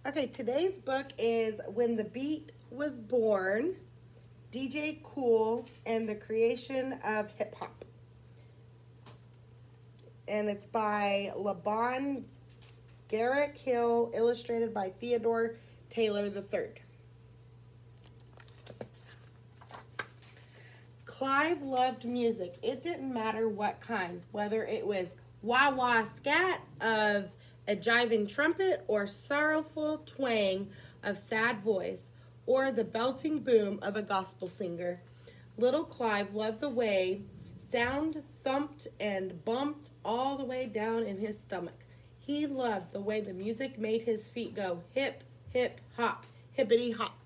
Okay, today's book is When the Beat Was Born, DJ Kool and the Creation of Hip Hop. And it's by Laban Garrick Hill, illustrated by Theodore Taylor III. Clive loved music. It didn't matter what kind, whether it was wah-wah scat of a jiving trumpet or sorrowful twang of sad voice or the belting boom of a gospel singer. Little Clive loved the way sound thumped and bumped all the way down in his stomach. He loved the way the music made his feet go hip, hip, hop, hippity hop.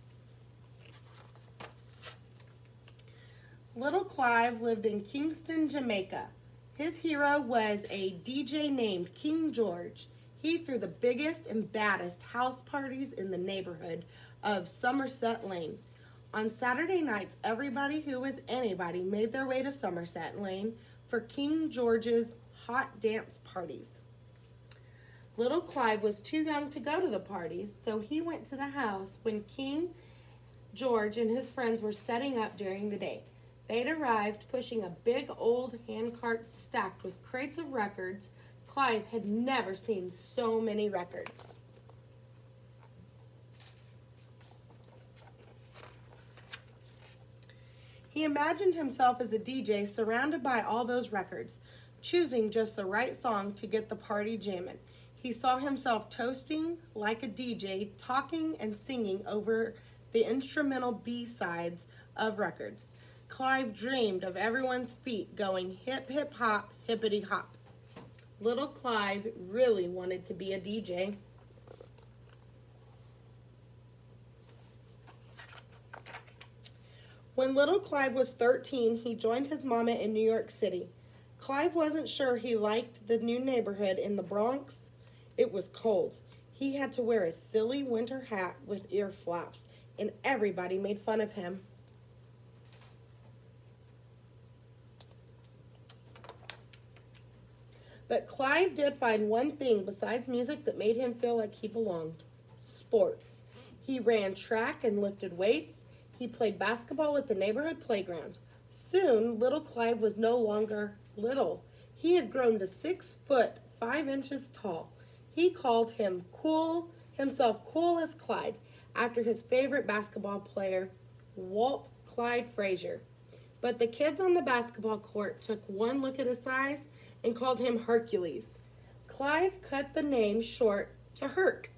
Little Clive lived in Kingston, Jamaica. His hero was a DJ named King George. He threw the biggest and baddest house parties in the neighborhood of Somerset Lane. On Saturday nights, everybody who was anybody made their way to Somerset Lane for King George's hot dance parties. Little Clive was too young to go to the parties, so he went to the house when King George and his friends were setting up during the day. They'd arrived pushing a big old handcart stacked with crates of records. Clive had never seen so many records. He imagined himself as a DJ surrounded by all those records, choosing just the right song to get the party jamming. He saw himself toasting like a DJ, talking and singing over the instrumental B-sides of records. Clive dreamed of everyone's feet going hip, hip, hop, hippity hop. Little Clive really wanted to be a DJ. When little Clive was 13, he joined his mama in New York City. Clive wasn't sure he liked the new neighborhood in the Bronx. It was cold. He had to wear a silly winter hat with ear flaps, and everybody made fun of him. But Clive did find one thing besides music that made him feel like he belonged: sports. He ran track and lifted weights. He played basketball at the neighborhood playground. Soon, little Clive was no longer little. He had grown to 6 foot 5 inches tall. He called himself Cool as Clyde, after his favorite basketball player, Walt Clyde Frazier. But the kids on the basketball court took one look at his size and called him Hercules. Clive cut the name short to Herc,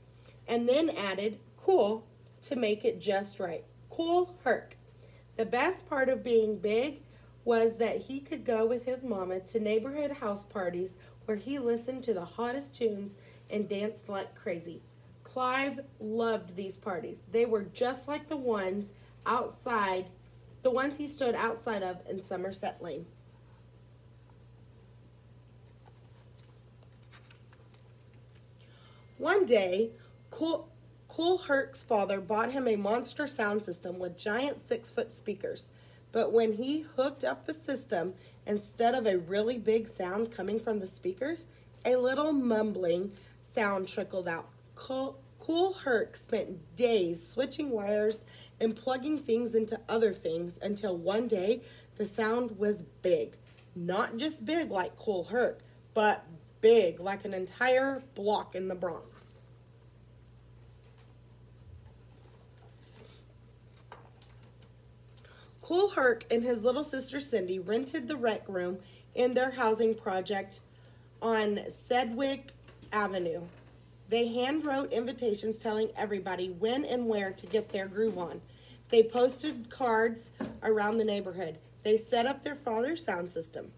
and then added Cool to make it just right. Cool Herc. The best part of being big was that he could go with his mama to neighborhood house parties where he listened to the hottest tunes and danced like crazy. Clive loved these parties. They were just like the ones he stood outside of in Somerset Lane. One day, Cool Herc's father bought him a monster sound system with giant 6-foot speakers. But when he hooked up the system, instead of a really big sound coming from the speakers, a little mumbling sound trickled out. Cool Herc spent days switching wires and plugging things into other things until one day the sound was big. Not just big like Cool Herc, but big like an entire block in the Bronx. Cool Herc and his little sister Cindy rented the rec room in their housing project on Sedgwick Avenue. They hand-wrote invitations telling everybody when and where to get their groove on. They posted cards around the neighborhood. They set up their father's sound system.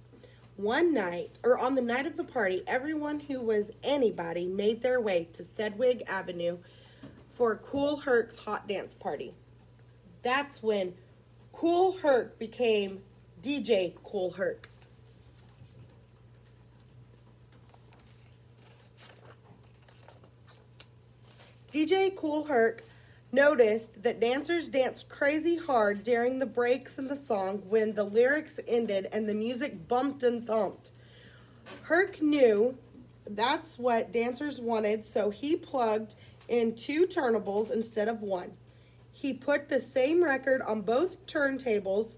On the night of the party, everyone who was anybody made their way to Sedgwick Avenue for Cool Herc's hot dance party. That's when Cool Herc became DJ Cool Herc. DJ Cool Herc noticed that dancers danced crazy hard during the breaks in the song when the lyrics ended and the music bumped and thumped. Herc knew that's what dancers wanted, so he plugged in 2 turntables instead of 1. He put the same record on both turntables.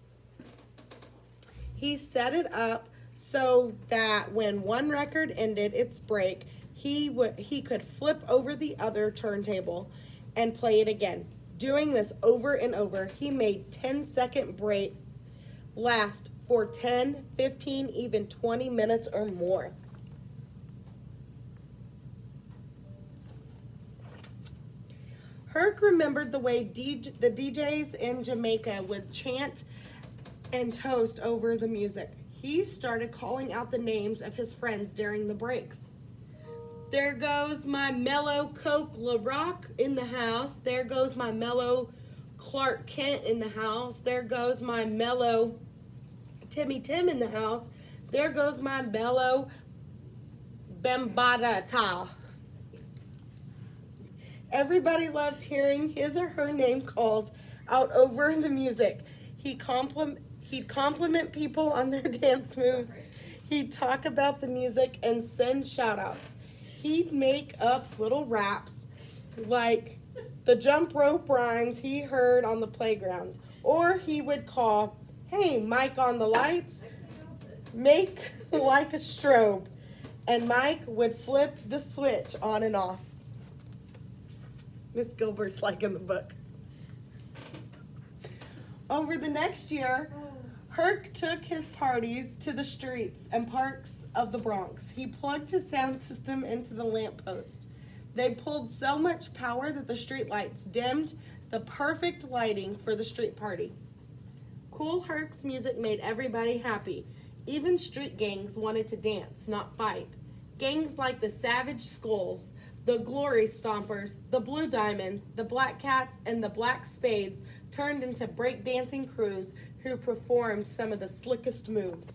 He set it up so that when one record ended its break, he could flip over the other turntable and play it again. Doing this over and over, he made 10-second break last for 10, 15, even 20 minutes or more. Herc remembered the way the DJs in Jamaica would chant and toast over the music. He started calling out the names of his friends during the breaks. There goes my mellow Coke LaRock in the house. There goes my mellow Clark Kent in the house. There goes my mellow Timmy Tim in the house. There goes my mellow Bambada Ta. Everybody loved hearing his or her name called out over the music. He'd compliment people on their dance moves. He'd talk about the music and send shout-outs. He'd make up little raps like the jump rope rhymes he heard on the playground. Or he would call, "Hey, Mike on the lights, make like a strobe." And Mike would flip the switch on and off. Miss Gilbert's liking the book. Over the next year, Herc took his parties to the streets and parks of the Bronx. He plugged his sound system into the lamppost. They pulled so much power that the street lights dimmed, the perfect lighting for the street party. Kool Herc's music made everybody happy. Even street gangs wanted to dance, not fight. Gangs like the Savage Skulls, the Glory Stompers, the Blue Diamonds, the Black Cats, and the Black Spades turned into breakdancing crews who performed some of the slickest moves.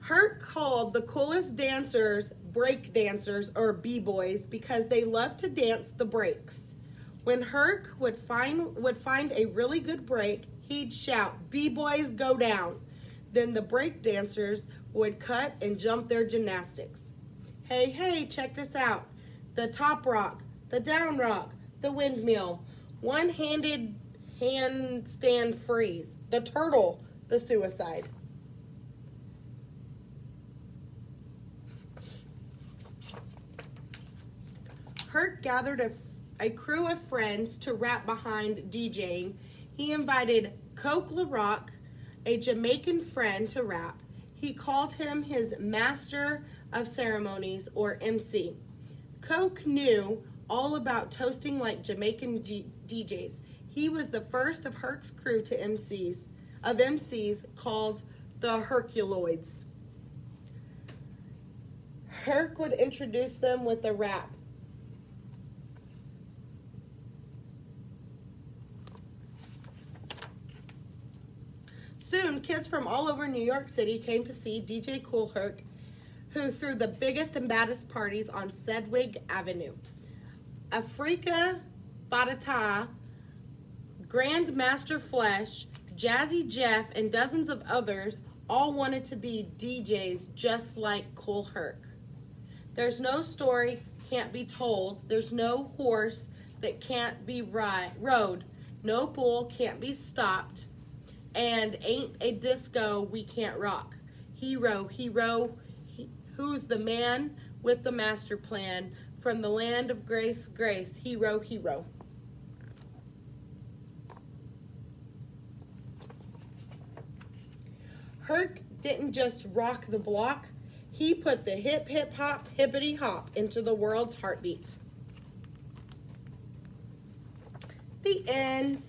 Herc called the coolest dancers break dancers or b-boys because they loved to dance the breaks. When Herc would find a really good break, he'd shout, "B-boys, go down." Then the break dancers would cut and jump their gymnastics. Hey, hey, check this out. The top rock, the down rock, the windmill, one-handed handstand freeze, the turtle, the suicide. Herc gathered a crew of friends to rap behind DJing. He invited Coke LaRock, a Jamaican friend, to rap. He called him his master of ceremonies, or MC. Coke knew all about toasting like Jamaican DJs. He was the first of Herc's crew to MCs called the Herculoids. Herc would introduce them with a rap. Soon, kids from all over New York City came to see DJ Kool Herc, who threw the biggest and baddest parties on Sedgwick Avenue. Afrika Bambaataa, Grandmaster Flesh, Jazzy Jeff, and dozens of others all wanted to be DJs just like Kool Herc. There's no story can't be told. There's no horse that can't be rode. No bull can't be stopped. And ain't a disco we can't rock. Hero, who's the man with the master plan from the land of grace, hero. Herc didn't just rock the block, he put the hip, hip, hop, hippity hop into the world's heartbeat. The end.